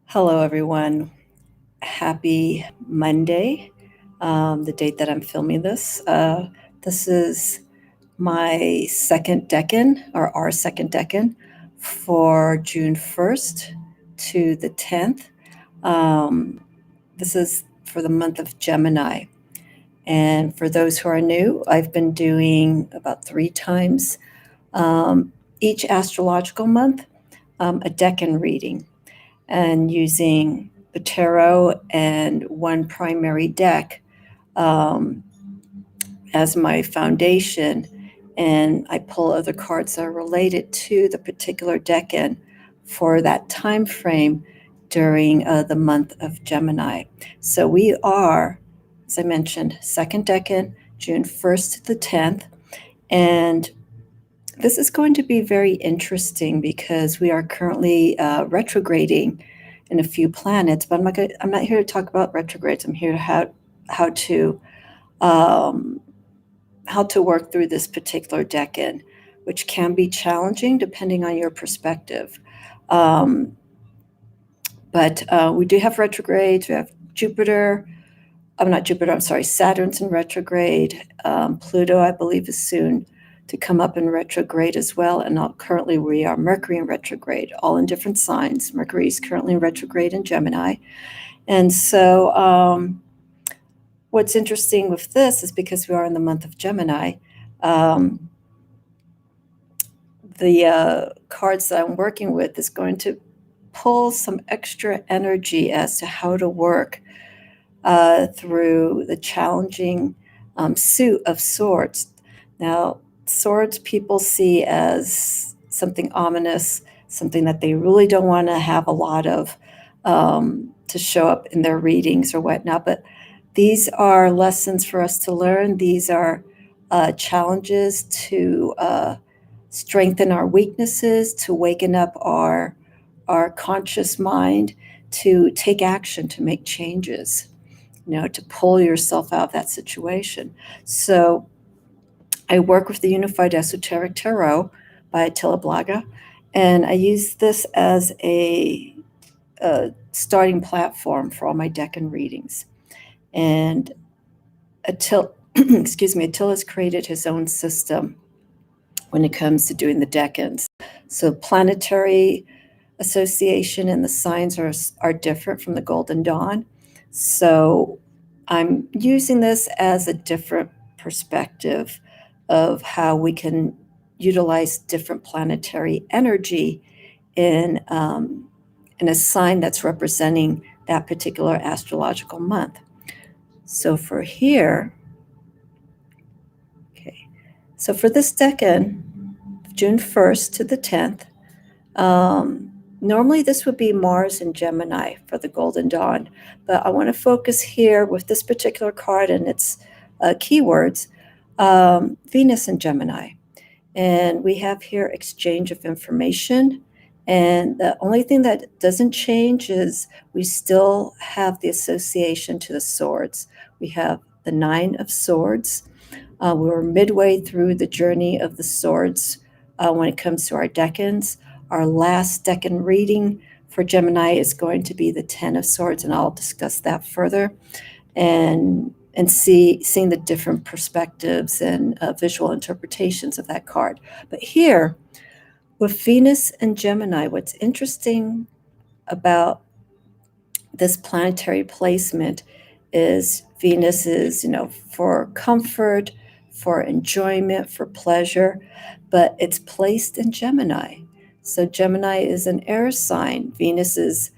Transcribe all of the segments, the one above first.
Hello, everyone. Happy Monday, the date that I'm filming this. This is my second Decan, or our second Decan, for June 1st to the 10th. This is for the month of Gemini. And for those who are new, I've been doing about 3 times each astrological month a Decan reading, and using the tarot and one primary deck as my foundation. And I pull other cards that are related to the particular decan for that time frame during the month of Gemini. So we are, as I mentioned, second decan, June 1st to the 10th. And this is going to be very interesting because we are currently retrograding in a few planets, but I'm not here to talk about retrogrades. I'm here to how to work through this particular decan, which can be challenging depending on your perspective. But we do have retrogrades. We have Jupiter. Not Jupiter. I'm sorry. Saturn's in retrograde. Pluto, I believe, is soon to come up in retrograde as well. And currently we are Mercury in retrograde, all in different signs. Mercury is currently in retrograde in Gemini. And so what's interesting with this is because we are in the month of Gemini, the cards that I'm working with is going to pull some extra energy as to how to work through the challenging suit of swords. Now, swords people see as something ominous, something that they really don't want to have a lot of to show up in their readings or whatnot. But these are lessons for us to learn. These are challenges to strengthen our weaknesses, to waken up our conscious mind, to take action, to make changes, to pull yourself out of that situation. So I work with the Unified Esoteric Tarot by Attila Blaga, and I use this as a starting platform for all my decan readings. And Attila has created his own system when it comes to doing the decans. So planetary association and the signs are different from the Golden Dawn. So I'm using this as a different perspective of how we can utilize different planetary energy in a sign that's representing that particular astrological month. So for here, so for this decan, June 1st to the 10th, normally this would be Mars and Gemini for the Golden Dawn, but I want to focus here with this particular card and its keywords, Venus and Gemini. And we have here exchange of information. And the only thing that doesn't change is we still have the association to the swords. We have the 9 of Swords. We're midway through the journey of the swords when it comes to our decans. Our last decan reading for Gemini is going to be the 10 of Swords, and I'll discuss that further and seeing the different perspectives and visual interpretations of that card. But here, with Venus and Gemini, what's interesting about this planetary placement is Venus is, for comfort, for enjoyment, for pleasure, but it's placed in Gemini. So Gemini is an air sign. Venus's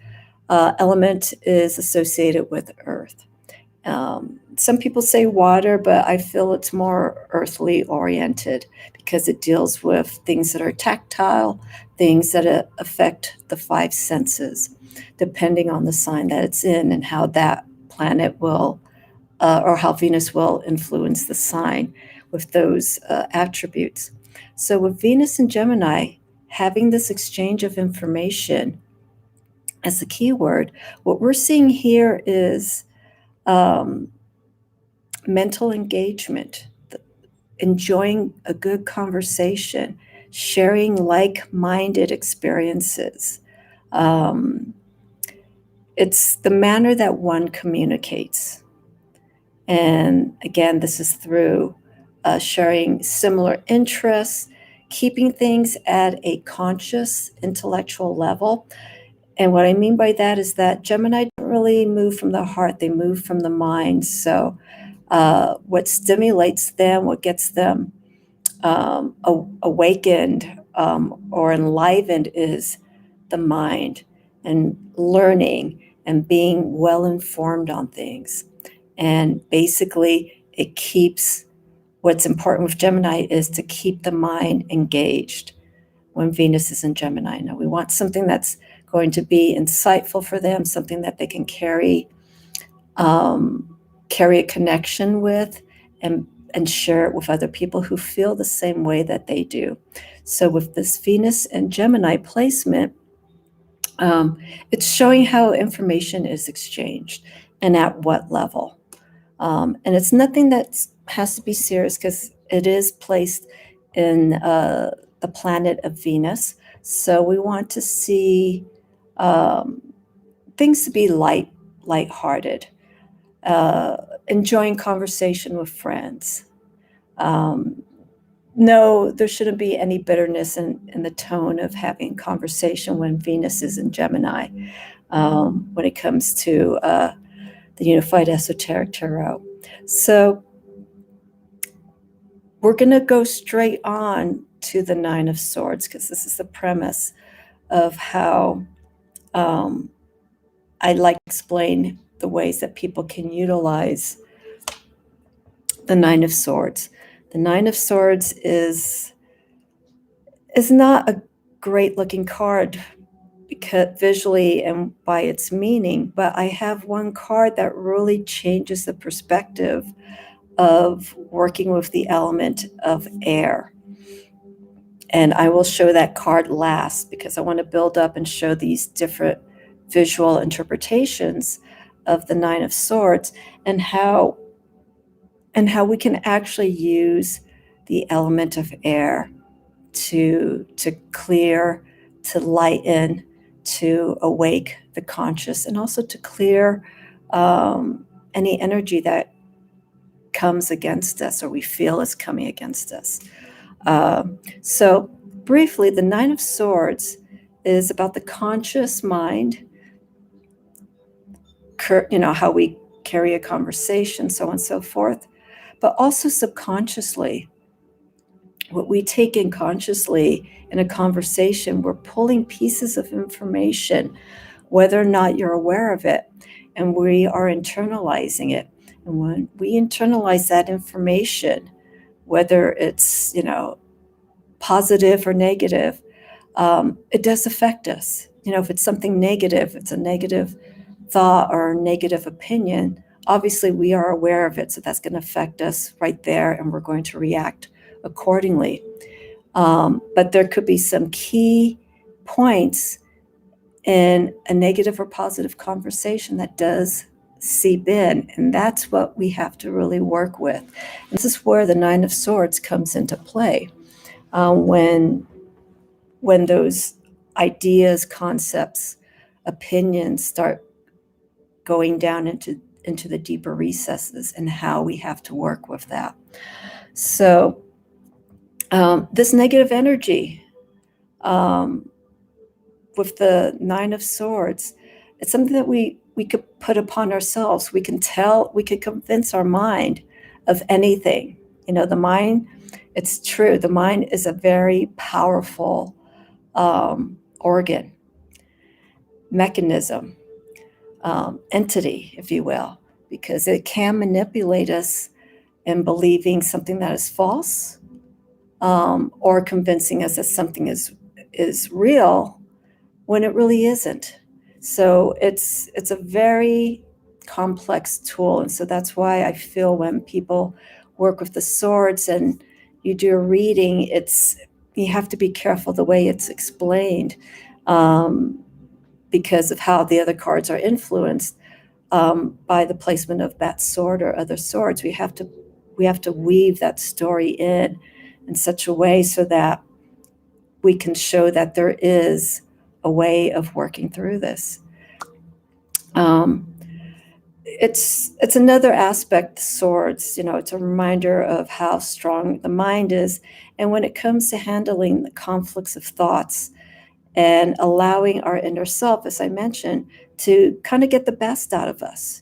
element is associated with Earth. Some people say water, but I feel it's more earthly oriented because it deals with things that are tactile, things that affect the 5 senses, depending on the sign that it's in and how that planet will, or how Venus will influence the sign with those attributes. So with Venus and Gemini, having this exchange of information as the keyword, what we're seeing here is mental engagement, enjoying a good conversation, sharing like-minded experiences, it's the manner that one communicates. And again, this is through sharing similar interests, keeping things at a conscious intellectual level. And what I mean by that is that Gemini don't really move from the heart, they move from the mind. So what stimulates them, what gets them awakened or enlivened is the mind and learning and being well informed on things. And basically, it keeps what's important with Gemini is to keep the mind engaged when Venus is in Gemini. Now, we want something that's going to be insightful for them, something that they can carry a connection with and share it with other people who feel the same way that they do. So with this Venus and Gemini placement, it's showing how information is exchanged and at what level. And it's nothing that has to be serious because it is placed in the planet of Venus. So we want to see things to be lighthearted, enjoying conversation with friends. No, there shouldn't be any bitterness in the tone of having conversation when Venus is in Gemini, when it comes to the Unified Esoteric Tarot. So we're going to go straight on to the Nine of Swords because this is the premise of how I like to explain the ways that people can utilize the Nine of Swords. The Nine of Swords is not a great looking card because visually and by its meaning, but I have one card that really changes the perspective of working with the element of air. And I will show that card last because I want to build up and show these different visual interpretations of the Nine of Swords and how we can actually use the element of air to clear, to lighten, to awake the conscious, and also to clear any energy that comes against us or we feel is coming against us. So briefly, the Nine of Swords is about the conscious mind, how we carry a conversation, so on and so forth, but also subconsciously. What we take in consciously in a conversation, we're pulling pieces of information, whether or not you're aware of it, and we are internalizing it. And when we internalize that information, whether it's, positive or negative, it does affect us. If it's something negative, it's a negative thought or negative opinion, obviously we are aware of it, so that's going to affect us right there, and we're going to react accordingly. But there could be some key points in a negative or positive conversation that does seep in, and that's what we have to really work with. And this is where the Nine of Swords comes into play. When those ideas, concepts, opinions start going down into the deeper recesses, and how we have to work with that. So this negative energy with the Nine of Swords, it's something that we could put upon ourselves. We can convince our mind of anything. The mind, it's true, the mind is a very powerful organ, mechanism, entity, if you will, because it can manipulate us in believing something that is false, or convincing us that something is real when it really isn't. So it's a very complex tool, and so that's why I feel when people work with the swords and you do a reading, you have to be careful the way it's explained, because of how the other cards are influenced by the placement of that sword or other swords. We have to weave that story in such a way so that we can show that there is a way of working through this. It's another aspect, swords, it's a reminder of how strong the mind is. And when it comes to handling the conflicts of thoughts and allowing our inner self, as I mentioned, to kind of get the best out of us,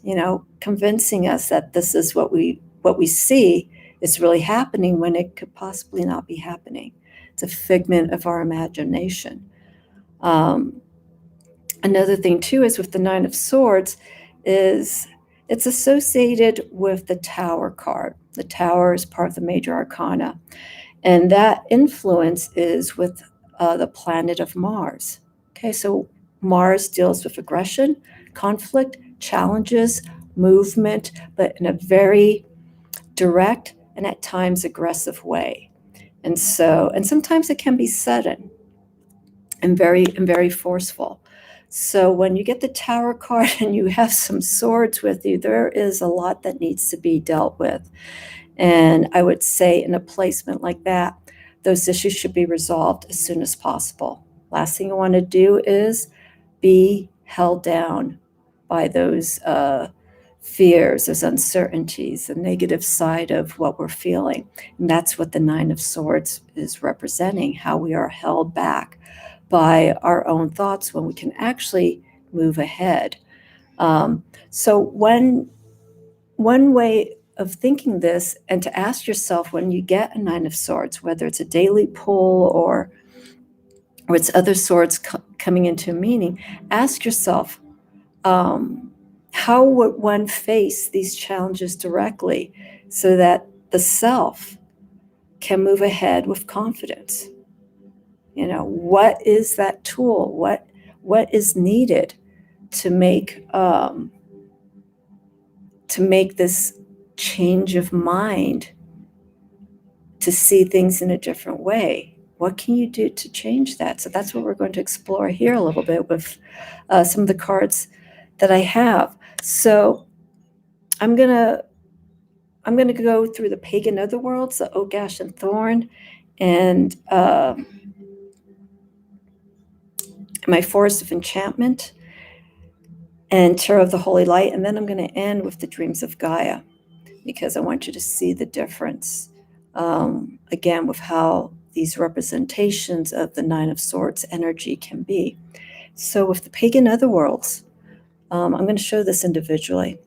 convincing us that this is what we see is really happening when it could possibly not be happening. It's a figment of our imagination. Another thing too is with the Nine of Swords is it's associated with the Tower card. The Tower is part of the major arcana, and that influence is with the planet of Mars. Okay, so Mars deals with aggression, conflict, challenges, movement, but in a very direct and at times aggressive way. And sometimes it can be sudden and very forceful. So when you get the Tower card and you have some swords with you, there is a lot that needs to be dealt with. And I would say in a placement like that, those issues should be resolved as soon as possible. Last thing you want to do is be held down by those fears, those uncertainties, the negative side of what we're feeling. And that's what the Nine of Swords is representing, how we are held back by our own thoughts when we can actually move ahead. So one way of thinking this, and to ask yourself when you get a Nine of Swords, whether it's a daily pull or it's other swords coming into meaning, ask yourself, how would one face these challenges directly so that the self can move ahead with confidence? What is that tool? What is needed to make this change of mind, to see things in a different way? What can you do to change that? So that's what we're going to explore here a little bit with some of the cards that I have. So I'm gonna go through the Pagan Otherworlds, the Ogash and Thorn, and my Forest of Enchantment, and Tarot of the Holy Light, and then I'm going to end with the Dreams of Gaia, because I want you to see the difference, again, with how these representations of the Nine of Swords energy can be. So with the Pagan Otherworlds, I'm going to show this individually.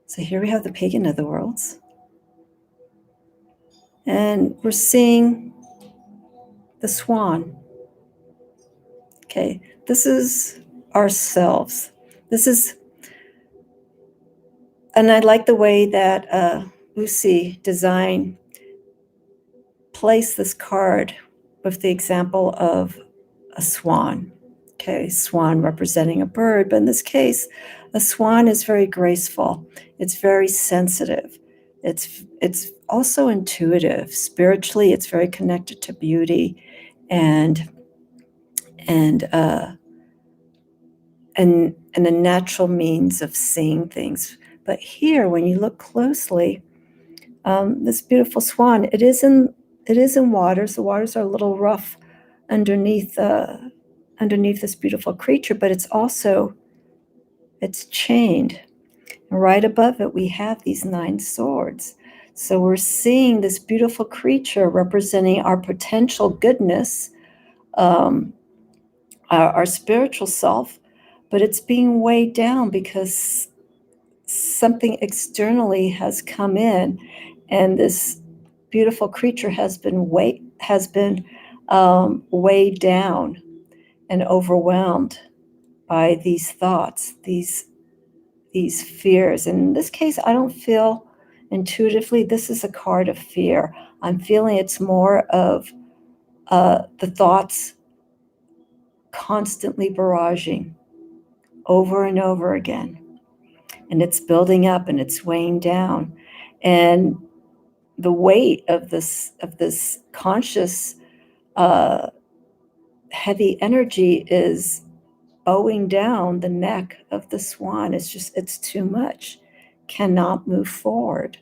So here we have the Pagan Otherworlds, and we're seeing the swan. Okay, this is ourselves. And I like the way that Lucy Design placed this card with the example of a swan. Okay, swan representing a bird, but in this case, a swan is very graceful. It's very sensitive. It's also intuitive. Spiritually, it's very connected to beauty and a natural means of seeing things. But here, when you look closely, this beautiful swan, it is in waters. The waters are a little rough underneath this beautiful creature, but it's chained. And right above it, we have these 9 swords. So we're seeing this beautiful creature representing our potential goodness, our spiritual self, but it's being weighed down because something externally has come in, and this beautiful creature has been weighed down and overwhelmed by these thoughts, these fears. And in this case, I don't feel intuitively this is a card of fear. I'm feeling it's more of the thoughts constantly barraging over and over again. And it's building up and it's weighing down. And the weight of this conscious heavy energy is bowing down the neck of the swan. It's too much. Cannot move forward.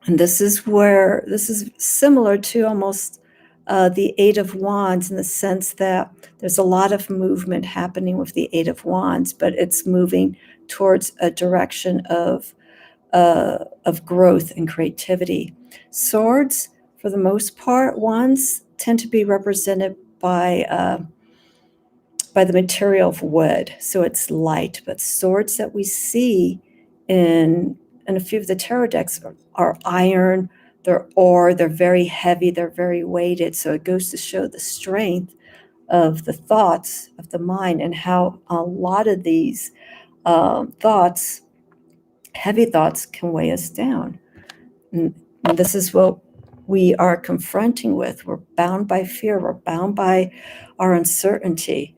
And this is similar to almost the Eight of Wands in the sense that there's a lot of movement happening with the Eight of Wands, but it's moving towards a direction of growth and creativity. Swords, for the most part, wands tend to be represented by the material of wood, so it's light. But swords that we see in a few of the tarot decks are iron, they're ore, they're very heavy, they're very weighted. So it goes to show the strength of the thoughts of the mind and how a lot of these thoughts, heavy thoughts, can weigh us down. And this is what we are confronting with. We're bound by fear. We're bound by our uncertainty,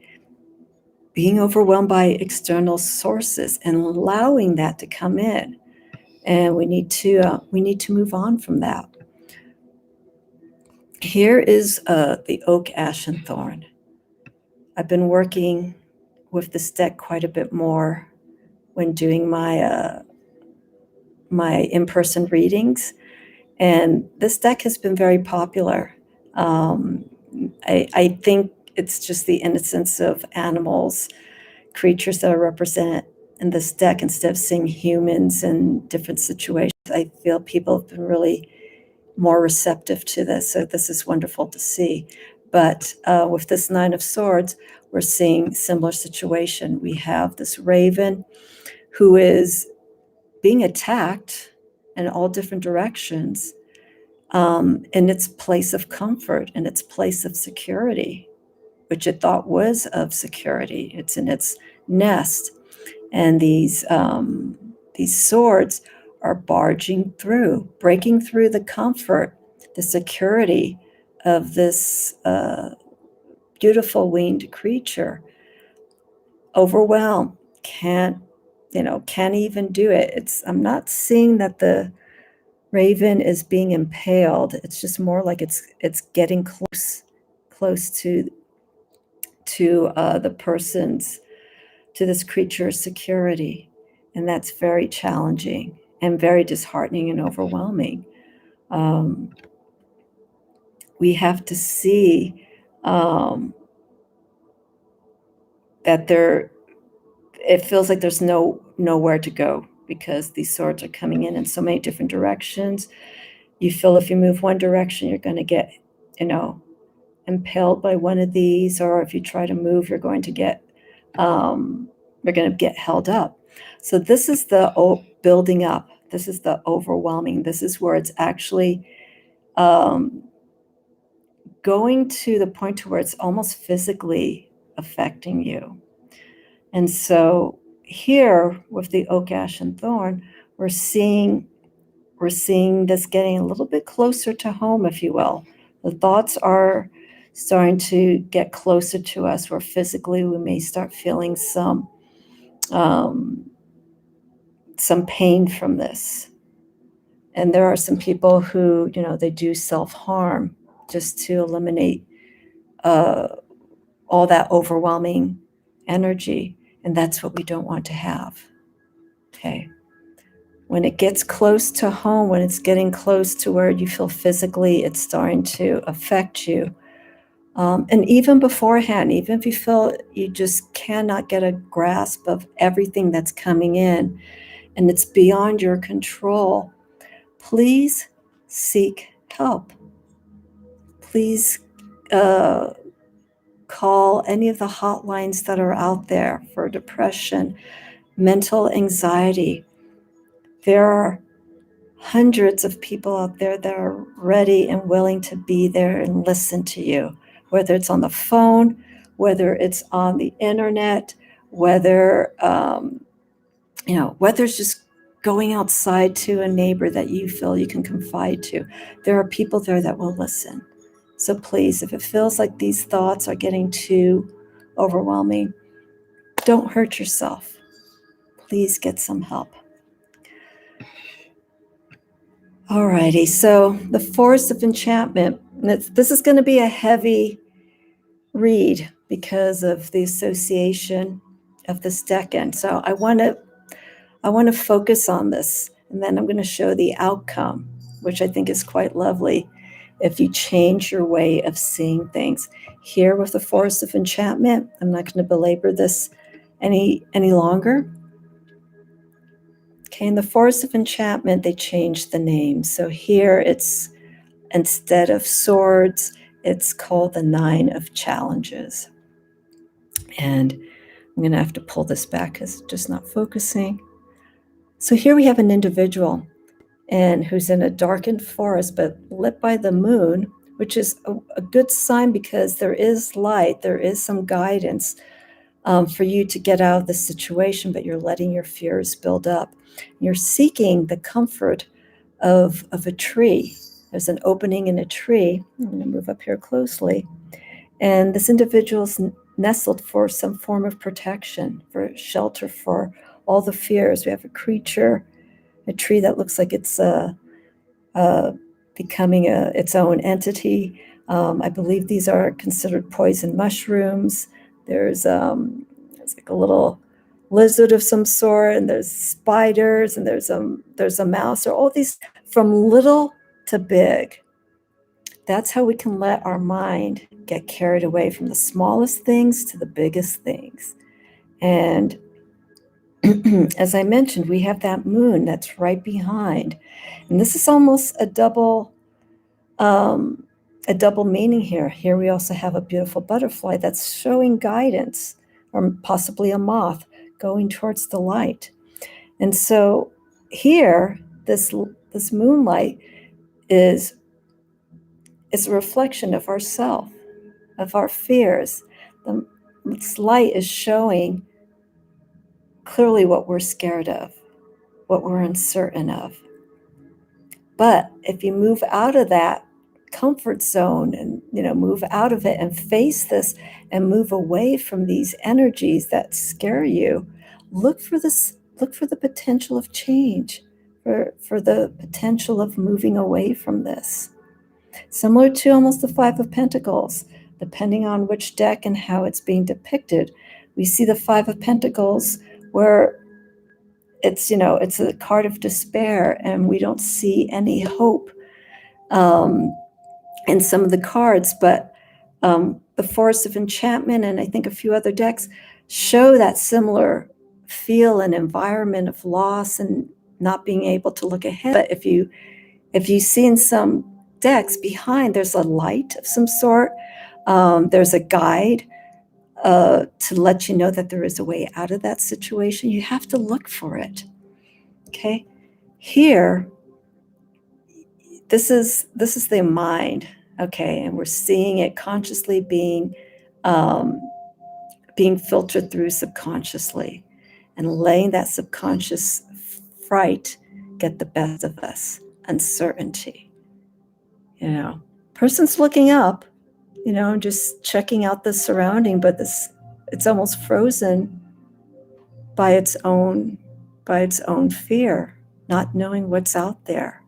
being overwhelmed by external sources and allowing that to come in. And we need to move on from that. Here is the Oak, Ash, and Thorn. I've been working with this deck quite a bit more when doing my in-person readings, and this deck has been very popular. I think it's just the innocence of animals, creatures that are represented in this deck. Instead of seeing humans in different situations, I feel people have been really more receptive to this. So this is wonderful to see. But with this Nine of Swords, we're seeing similar situation. We have this raven who is being attacked in all different directions, in its place of comfort, in its place of security, which it thought was of security. It's in its nest. And these swords are barging through, breaking through the comfort, the security of this beautiful winged creature. Overwhelmed, can't even do it. I'm not seeing that the raven is being impaled. It's just more like it's getting close to the person's, to this creature's security. And that's very challenging and very disheartening and overwhelming. We have to see that it feels like there's nowhere to go, because these swords are coming in so many different directions. You feel if you move one direction, you're going to get, impaled by one of these, or if you try to move, you're going to get held up. So this is the building up. This is the overwhelming. This is where it's actually going to the point to where it's almost physically affecting you. And so here with the Oak, Ash, and Thorn, we're seeing this getting a little bit closer to home, if you will. The thoughts are starting to get closer to us, where physically we may start feeling some pain from this. And there are some people who, they do self-harm just to eliminate all that overwhelming energy. And that's what we don't want to have. Okay. When it gets close to home, when it's getting close to where you feel physically it's starting to affect you, and even beforehand, even if you feel you just cannot get a grasp of everything that's coming in and it's beyond your control, please seek help. Please call any of the hotlines that are out there for depression, mental anxiety. There are hundreds of people out there that are ready and willing to be there and listen to you, whether it's on the phone, whether it's on the internet, whether it's just going outside to a neighbor that you feel you can confide to. There are people there that will listen. So please, if it feels like these thoughts are getting too overwhelming, don't hurt yourself. Please get some help. Alrighty, so the Forest of Enchantment. This is going to be a heavy read because of the association of this Decan. So I want to focus on this, and then I'm going to show the outcome, which I think is quite lovely. if you change your way of seeing things. Here with the Forest of Enchantment, I'm not going to belabor this any longer. Okay, in the Forest of Enchantment, they changed the name. So here it's, instead of swords, it's called the Nine of Challenges. And I'm going to have to pull this back because it's just not focusing. So here we have an individual and who's in a darkened forest but lit by the moon, which is a good sign because there is light, there is some guidance for you to get out of the situation, but you're letting your fears build up. You're seeking the comfort of a tree. There's an opening in a tree. I'm going to move up here closely. And this individual's nestled for some form of protection, for shelter, for all the fears. We have a creature, a tree that looks like it's becoming its own entity. I believe these are considered poison mushrooms. There's like a little lizard of some sort, and there's spiders, and there's a mouse, or all these from little to big. That's how we can let our mind get carried away from the smallest things to the biggest things. And as I mentioned, we have that moon that's right behind. And this is almost a double meaning here. Here we also have a beautiful butterfly that's showing guidance, or possibly a moth going towards the light. And so here, this moonlight is a reflection of ourself, of our fears. This light is showing clearly what we're scared of, what we're uncertain of. But if you move out of that comfort zone and move out of it and face this and move away from these energies that scare you, look for the potential of change, for the potential of moving away from this. Similar to almost the Five of Pentacles, depending on which deck and how it's being depicted, we see the Five of Pentacles where it's a card of despair, and we don't see any hope in some of the cards. But the Forest of Enchantment and I think a few other decks show that similar feel and environment of loss and not being able to look ahead. But if you see in some decks behind, there's a light of some sort. There's a guide to let you know that there is a way out of that situation. You have to look for it. Okay, here, this is the mind. Okay, and we're seeing it consciously being filtered through subconsciously, and letting that subconscious fright get the best of us. Uncertainty. Person's looking up, just checking out the surrounding, but it's almost frozen by its own fear, not knowing what's out there.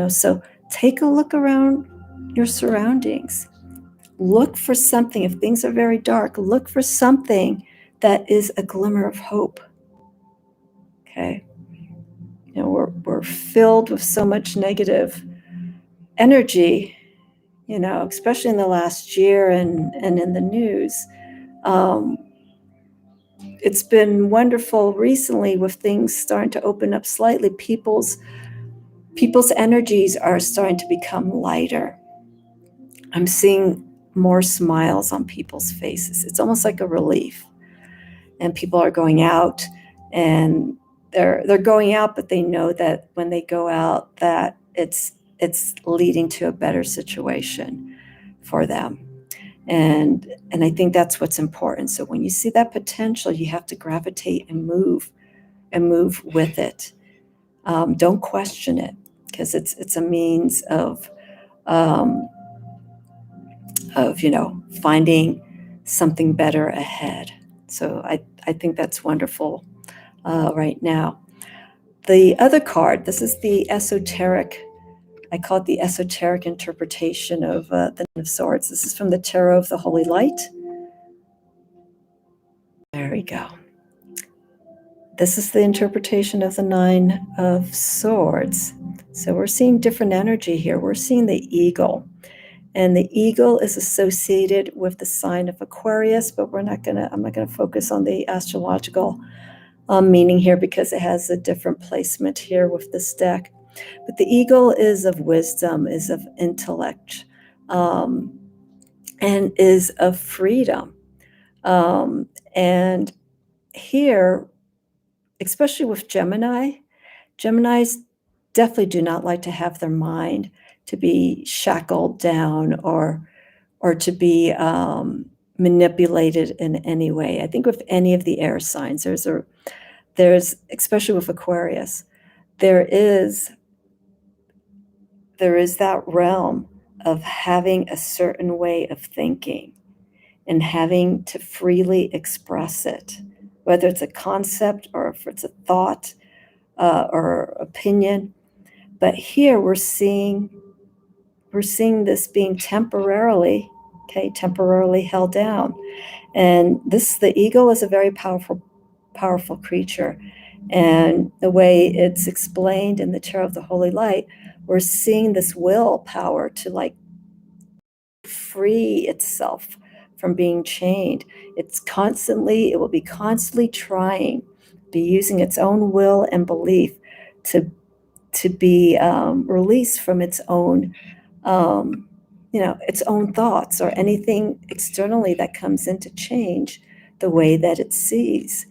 So take a look around your surroundings. Look for something. If things are very dark, look for something that is a glimmer of hope. Okay. We're filled with so much negative energy, especially in the last year and in the news. It's been wonderful recently with things starting to open up slightly. People's energies are starting to become lighter. I'm seeing more smiles on people's faces. It's almost like a relief. And people are going out, and they're going out, but they know that when they go out, that it's leading to a better situation for them. And I think that's what's important. So when you see that potential, you have to gravitate and move with it. Don't question it, because it's a means of finding something better ahead. So I think that's wonderful right now. The other card, this is the esoteric. I call it the esoteric interpretation of the Nine of Swords. This is from the Tarot of the Holy Light. There we go. This is the interpretation of the Nine of Swords. So we're seeing different energy here. We're seeing the eagle. And the eagle is associated with the sign of Aquarius, but I'm not gonna focus on the astrological meaning here because it has a different placement here with this deck. But the eagle is of wisdom, is of intellect, and is of freedom. And here, especially with Geminis definitely do not like to have their mind to be shackled down or to be manipulated in any way. I think with any of the air signs, there's especially with Aquarius, there is that realm of having a certain way of thinking and having to freely express it, whether it's a concept or if it's a thought or opinion. But here we're seeing this being temporarily held down. And the eagle is a very powerful creature. And the way it's explained in the Tarot of the Holy Light, we're seeing this willpower to like free itself from being chained. It will be constantly trying, be using its own will and belief to be released from its own its own thoughts or anything externally that comes in to change the way that it sees.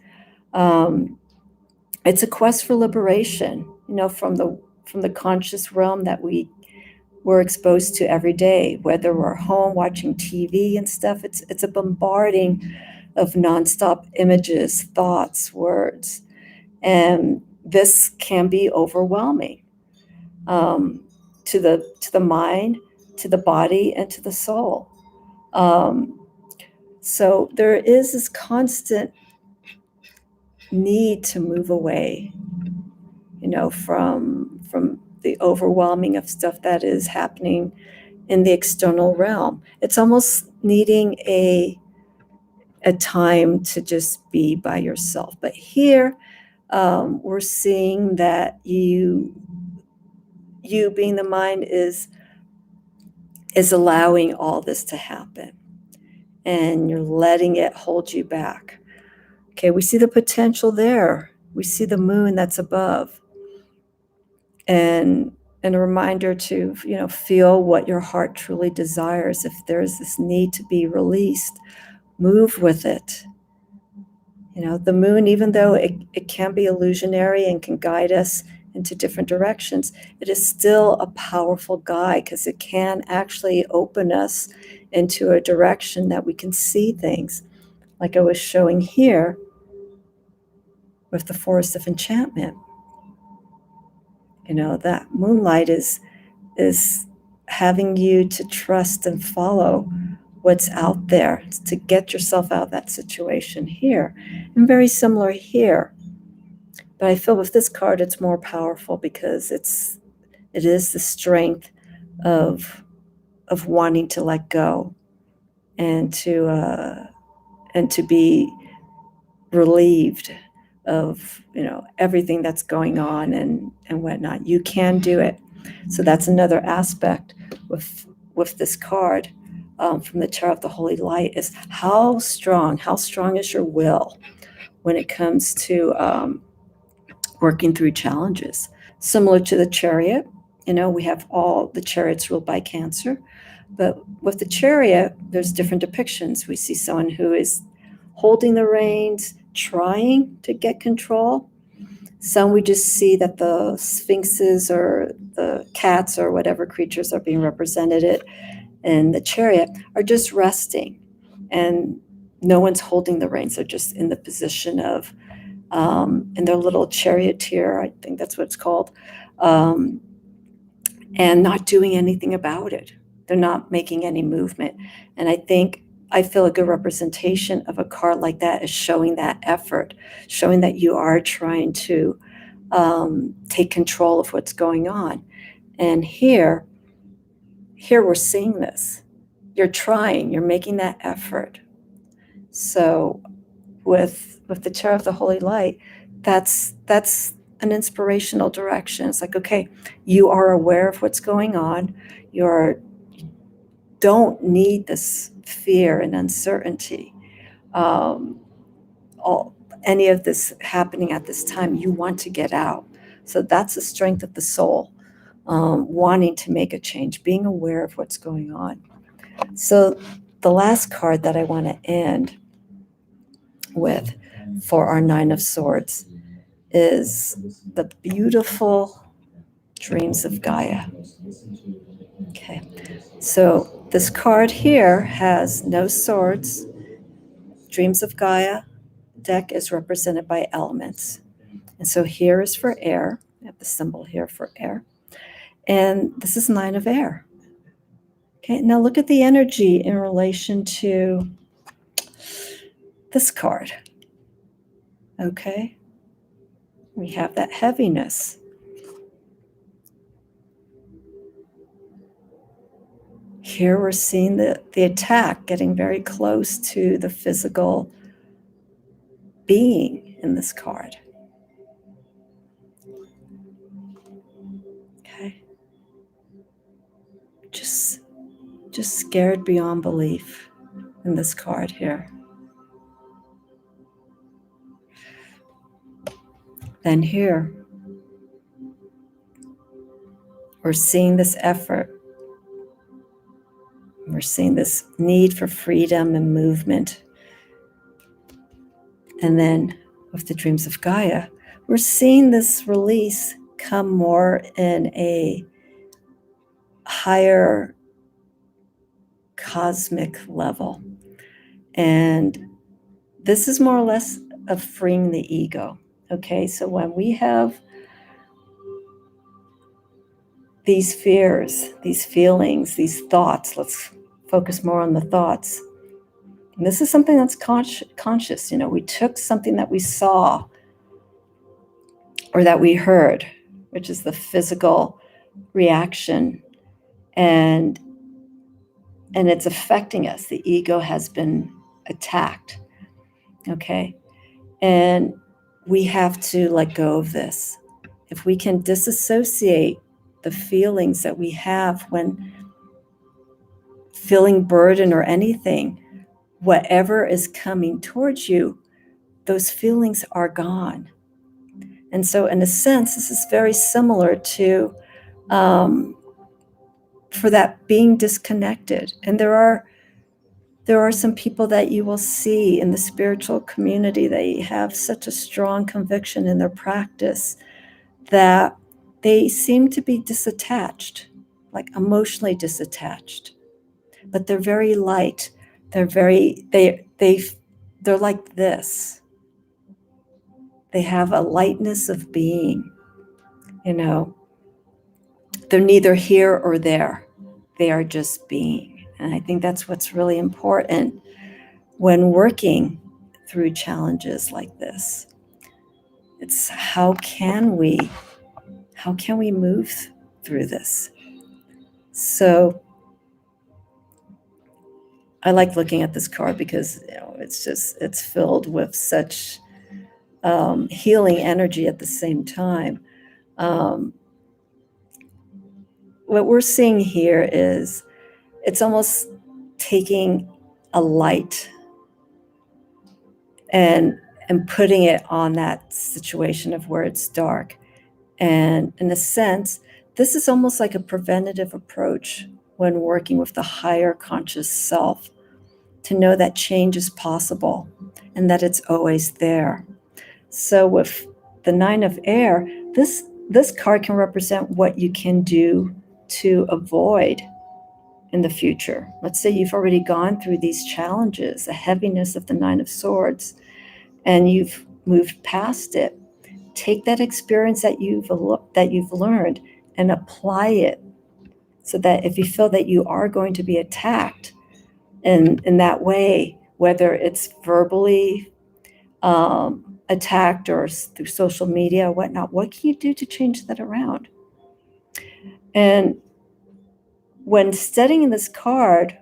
It's a quest for liberation, from the conscious realm that we're exposed to every day, whether we're home watching TV and stuff. It's a bombarding of nonstop images, thoughts, words, and this can be overwhelming to the mind, to the body, and to the soul. So there is this constant need to move away, from the overwhelming of stuff that is happening in the external realm. It's almost needing a time to just be by yourself. But here, we're seeing that you being the mind is allowing all this to happen, and you're letting it hold you back. Okay, we see the potential there. We see the moon that's above, and a reminder to feel what your heart truly desires. If there's this need to be released, move with it. The moon, even though it can be illusionary and can guide us into different directions, it is still a powerful guide because it can actually open us into a direction that we can see things, like I was showing here with the Forest of Enchantment. That moonlight is having you to trust and follow what's out there to get yourself out of that situation here. And very similar here. But I feel with this card, it's more powerful because it is the strength of wanting to let go and to be relieved of everything that's going on and whatnot. You can do it. So that's another aspect with this card from the Tarot of the Holy Light, is how strong is your will when it comes to working through challenges. Similar to the Chariot, we have all the chariots ruled by Cancer, but with the Chariot, there's different depictions. We see someone who is holding the reins, trying to get control. Some we just see that the sphinxes or the cats or whatever creatures are being represented in the Chariot are just resting, and no one's holding the reins. They're just in the position of in their little charioteer, I think that's what it's called, and not doing anything about it. They're not making any movement. And I feel a good representation of a card like that is showing that effort, showing that you are trying to take control of what's going on. And here we're seeing this. You're trying, you're making that effort. So with the Tarot of the Holy Light, that's an inspirational direction. It's like, okay, you are aware of what's going on. You don't need this fear and uncertainty. Any of this happening at this time, you want to get out. So that's the strength of the soul, wanting to make a change, being aware of what's going on. So the last card that I want to end with for our Nine of Swords is the beautiful dreams of Gaia. Okay, so this card here has no swords. Dreams of Gaia deck is represented by elements. And so here is for air. I have the symbol here for air. And this is Nine of Air. Okay, now look at the energy in relation to this card. Okay, we have that heaviness. Here we're seeing the attack getting very close to the physical being in this card. Okay. Just scared beyond belief in this card here. Then here, we're seeing this effort. We're seeing this need for freedom and movement. And then with the dreams of Gaia, we're seeing this release come more in a higher cosmic level. And this is more or less of freeing the ego. Okay, so when we have these fears, these feelings, these thoughts, let's focus more on the thoughts. And this is something that's conscious. We took something that we saw or that we heard, which is the physical reaction, and it's affecting us. The ego has been attacked. Okay, and we have to let go of this. If we can disassociate the feelings that we have when feeling burden or anything, whatever is coming towards you, those feelings are gone. And so in a sense, this is very similar to for that being disconnected. And there are some people that you will see in the spiritual community. They have such a strong conviction in their practice that they seem to be disattached, like emotionally disattached, but they're very light. They're like this. They have a lightness of being, They're neither here or there. They are just being. And I think that's what's really important when working through challenges like this. It's how can we move through this? So I like looking at this card because it's filled with such healing energy at the same time. What we're seeing here is it's almost taking a light and putting it on that situation of where it's dark. And in a sense, this is almost like a preventative approach when working with the higher conscious self, to know that change is possible and that it's always there. So with the Nine of Air, this card can represent what you can do to avoid in the future. Let's say you've already gone through these challenges, the heaviness of the Nine of Swords, and you've moved past it. Take that experience that you've learned and apply it, so that if you feel that you are going to be attacked in that way, whether it's verbally attacked or through social media or whatnot, what can you do to change that around? And when studying this card,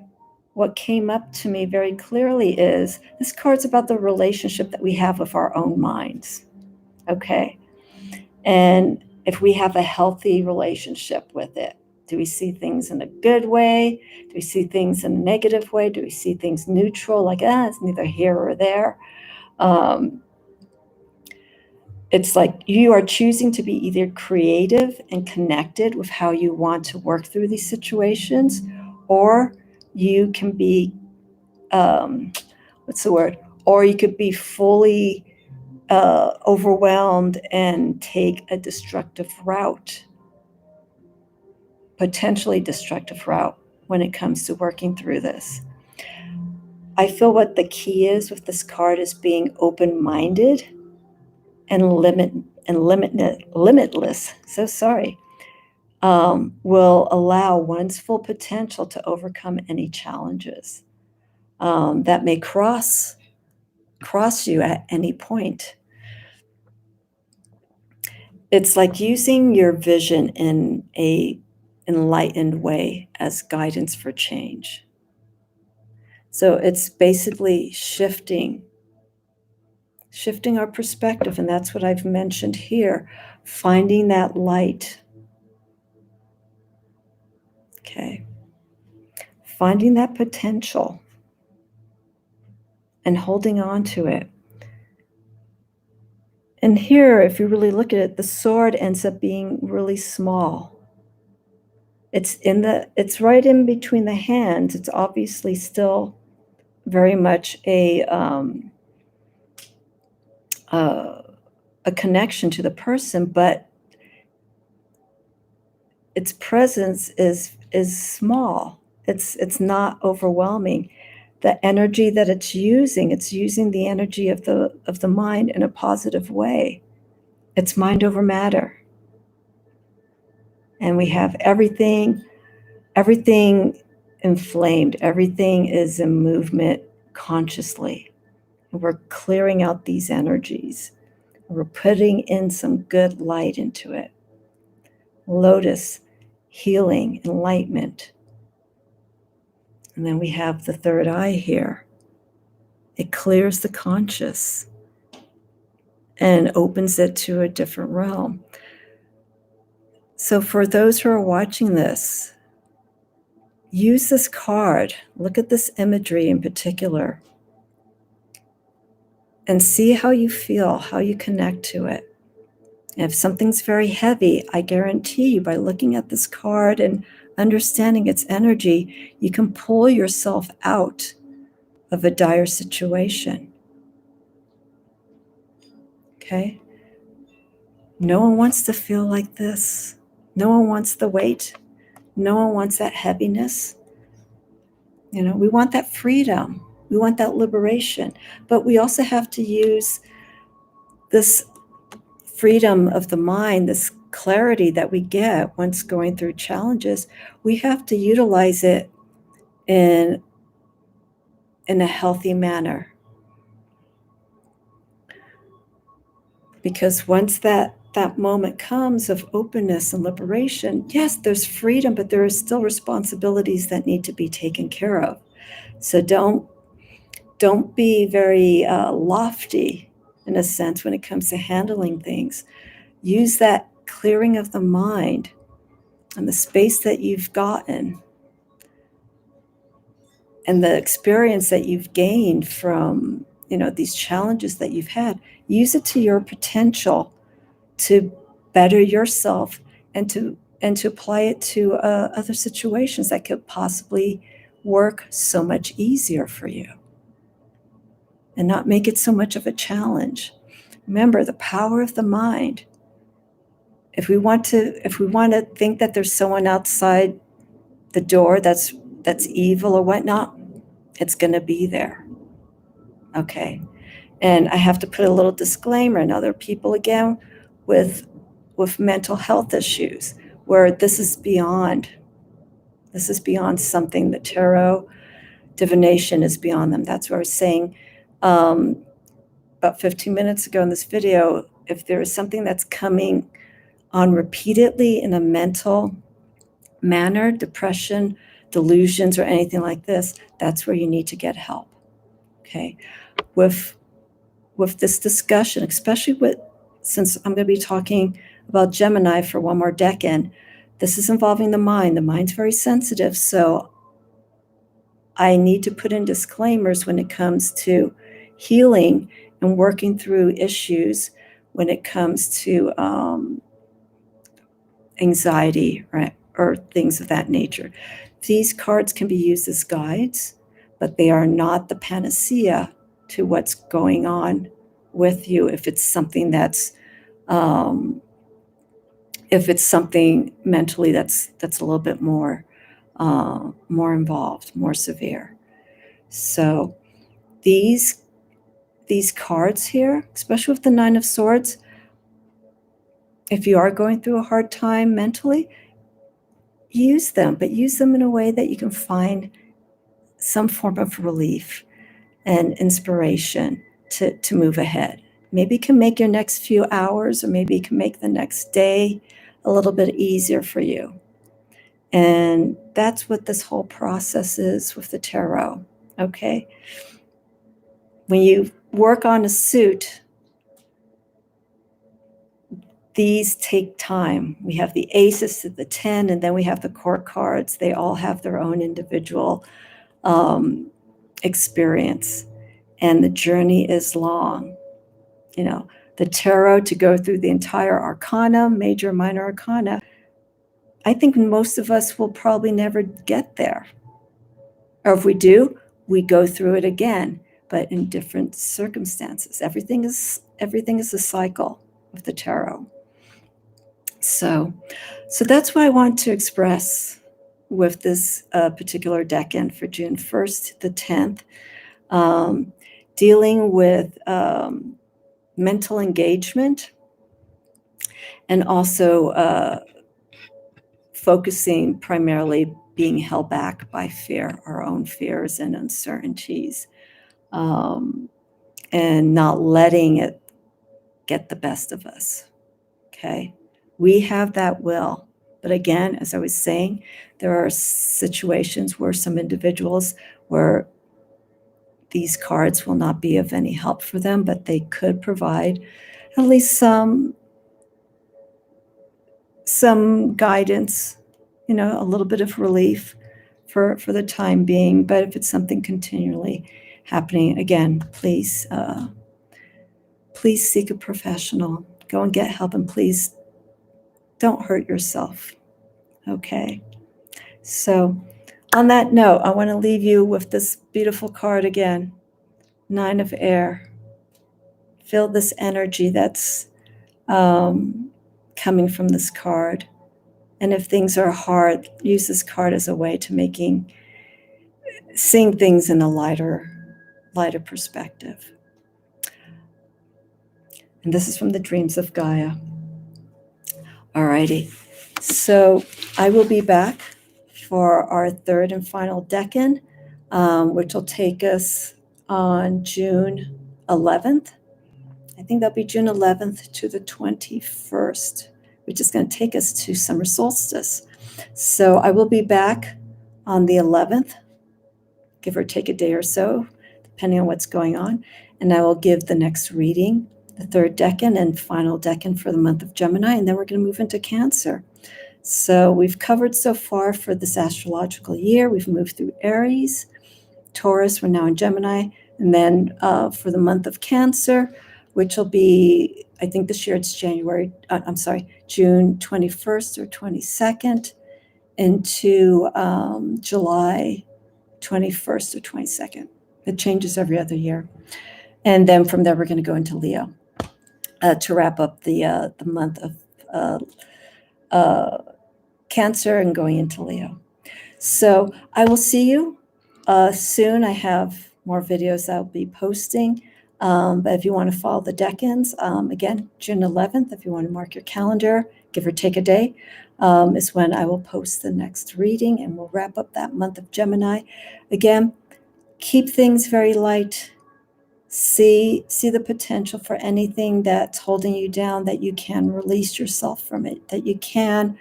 what came up to me very clearly is this card's about the relationship that we have with our own minds. Okay. And if we have a healthy relationship with it, do we see things in a good way? Do we see things in a negative way? Do we see things neutral, like, it's neither here or there? It's like you are choosing to be either creative and connected with how you want to work through these situations, or you can be, what's the word? Or you could be fully overwhelmed and take a destructive route, potentially destructive route when it comes to working through this. I feel what the key is with this card is being open-minded and limitless. So sorry. Will allow one's full potential to overcome any challenges that may cross you at any point. It's like using your vision in a enlightened way as guidance for change. So it's basically shifting our perspective, and that's what I've mentioned here, finding that light. Okay. Finding that potential and holding on to it. And here, if you really look at it, the sword ends up being really small. It's right in between the hands. It's obviously still very much a connection to the person, but its presence is small. It's not overwhelming. The energy that it's using the energy of the mind in a positive way. It's mind over matter. And we have everything inflamed. Everything is in movement consciously. And we're clearing out these energies. We're putting in some good light into it. Lotus, healing, enlightenment. And then we have the third eye here. It clears the conscious and opens it to a different realm. So for those who are watching this, use this card. Look at this imagery in particular and see how you feel, how you connect to it. And if something's very heavy, I guarantee you, by looking at this card and understanding its energy, you can pull yourself out of a dire situation. Okay? No one wants to feel like this. No one wants the weight. No one wants that heaviness. We want that freedom. We want that liberation. But we also have to use this freedom of the mind, this clarity that we get once going through challenges. We have to utilize it in a healthy manner. Because once that moment comes of openness and liberation, yes, there's freedom, but there are still responsibilities that need to be taken care of. So don't be very lofty in a sense when it comes to handling things. Use that clearing of the mind and the space that you've gotten and the experience that you've gained from these challenges that you've had. Use it to your potential to better yourself and to apply it to other situations that could possibly work so much easier for you and not make it so much of a challenge. Remember the power of the mind. If we want to think that there's someone outside the door that's evil or whatnot, it's going to be there. Okay. And I have to put a little disclaimer in other people again with mental health issues where this is beyond something. The tarot divination is beyond them. That's what I was saying about 15 minutes ago in this video. If there is something that's coming on repeatedly in a mental manner, depression, delusions, or anything like this, that's where you need to get help. Okay. With this discussion, especially since I'm going to be talking about Gemini for one more Decan. This is involving the mind. The mind's very sensitive, so I need to put in disclaimers when it comes to healing and working through issues when it comes to anxiety, right, or things of that nature. These cards can be used as guides, but they are not the panacea to what's going on with you if it's something that's if it's something mentally that's a little bit more involved, more severe. So these cards here, especially with the Nine of Swords, if you are going through a hard time mentally, use them, but use them in a way that you can find some form of relief and inspiration to move ahead. Maybe it can make your next few hours, or maybe it can make the next day a little bit easier for you. And that's what this whole process is with the tarot, okay? When you work on a suit, these take time. We have the aces to the 10, and then we have the court cards. They all have their own individual experience, and the journey is long. You know, the tarot, to go through the entire arcana, major, minor arcana, I think most of us will probably never get there. Or if we do, we go through it again, but in different circumstances. Everything is a cycle with the tarot. So that's what I want to express with this particular Decan for June 1st to the 10th, dealing with mental engagement, and also focusing primarily being held back by fear, our own fears and uncertainties, and not letting it get the best of us, okay? We have that will. But again, as I was saying, there are situations where some individuals where these cards will not be of any help for them, but they could provide at least some guidance, you know, a little bit of relief for the time being. But if it's something continually happening, again, please seek a professional. Go and get help, and please don't hurt yourself, okay? So on that note, I want to leave you with this beautiful card again, Nine of Air. Feel this energy that's coming from this card. And if things are hard, use this card as a way to seeing things in a lighter perspective. And this is from the Dreams of Gaia. Alrighty, so I will be back for our third and final Decan, which will take us on June 11th. I think that'll be June 11th to the 21st, which is going to take us to summer solstice. So I will be back on the 11th, give or take a day or so, depending on what's going on. And I will give the next reading, the third Decan and final Decan for the month of Gemini, and then we're going to move into Cancer. So we've covered so far for this astrological year, we've moved through Aries, Taurus, we're now in Gemini, and then for the month of Cancer, which will be, I think this year it's June 21st or 22nd into July 21st or 22nd. It changes every other year. And then from there, we're going to go into Leo to wrap up the month of Cancer and going into Leo. So I will see you soon. I have more videos I'll be posting. But if you want to follow the Decans, again, June 11th, if you want to mark your calendar, give or take a day, is when I will post the next reading, and we'll wrap up that month of Gemini. Again, keep things very light. See the potential for anything that's holding you down, that you can release yourself from it, that you can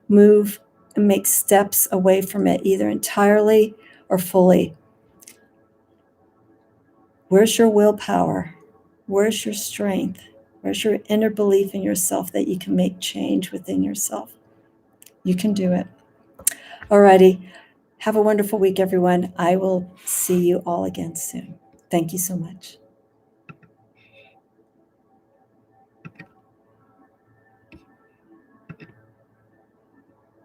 move and make steps away from it, either entirely or fully. Where's your willpower? Where's your strength? Where's your inner belief in yourself that you can make change within yourself? You can do it. Alrighty. Have a wonderful week, everyone. I will see you all again soon. Thank you so much.